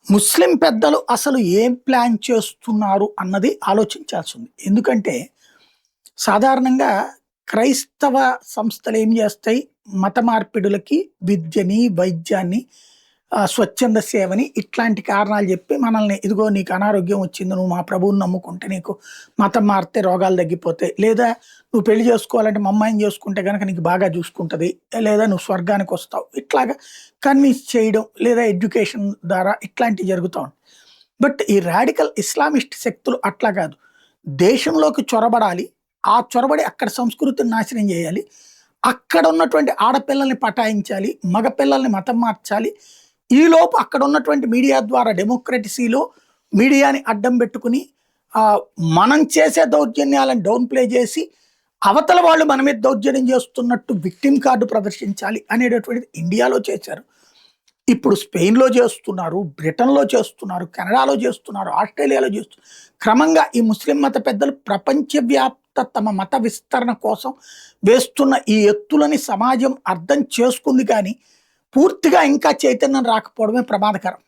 ముస్లిం పెద్దలు అసలు ఏం ప్లాన్ చేస్తున్నారు అన్నది ఆలోచించాల్సింది. ఎందుకంటే సాధారణంగా క్రైస్తవ సంస్థలు ఏం చేస్తాయి? మత మార్పిడులకి విద్యని, వైద్యాన్ని, స్వచ్ఛంద సేవని ఇట్లాంటి కారణాలు చెప్పి మనల్ని ఇదిగో నీకు అనారోగ్యం వచ్చింది. నువ్వు మా ప్రభువుని నమ్ముకుంటే నీకు మతం మారితే రోగాలు తగ్గిపోతాయి. లేదా నువ్వు పెళ్లి చేసుకోవాలంటే మా అమ్మాయిని చేసుకుంటే గనక నీకు బాగా చూసుకుంటది. లేదా నువ్వు స్వర్గానికి వస్తావు. ఇట్లాగా కన్విన్స్ చేయడం లేదా ఎడ్యుకేషన్ ద్వారా ఇట్లాంటివి జరుగుతా ఉంటాయి. బట్ ఈ రాడికల్ ఇస్లామిస్ట్ శక్తులు అట్లా కాదు. దేశంలోకి చొరబడాలి. ఆ చొరబడి అక్కడ సంస్కృతిని నాశనం చేయాలి. అక్కడ ఉన్నటువంటి ఆడపిల్లల్ని పటాయించాలి. మగ పిల్లల్ని మతం మార్చాలి. ఈలోపు అక్కడ ఉన్నటువంటి మీడియా ద్వారా డెమోక్రటసీలో మీడియాని అడ్డం పెట్టుకుని మనం చేసే దౌర్జన్యాలను డౌన్ ప్లే చేసి అవతల వాళ్ళు మన మీద దౌర్జన్యం చేస్తున్నట్టు విక్టిమ్ కార్డు ప్రదర్శించాలి అనేటటువంటిది ఇండియాలో చేశారు. ఇప్పుడు స్పెయిన్‌లో చేస్తున్నారు, బ్రిటన్‌లో చేస్తున్నారు, కెనడాలో చేస్తున్నారు, ఆస్ట్రేలియాలో చేస్తున్నారు. క్రమంగా ఈ ముస్లిం మత పెద్దలు ప్రపంచవ్యాప్త తమ మత విస్తరణ కోసం వేస్తున్న ఈ ఎత్తులని సమాజం అర్థం చేసుకుంది కానీ పూర్తిగా ఇంకా చైతన్యం రాకపోవడమే ప్రమాదకరం.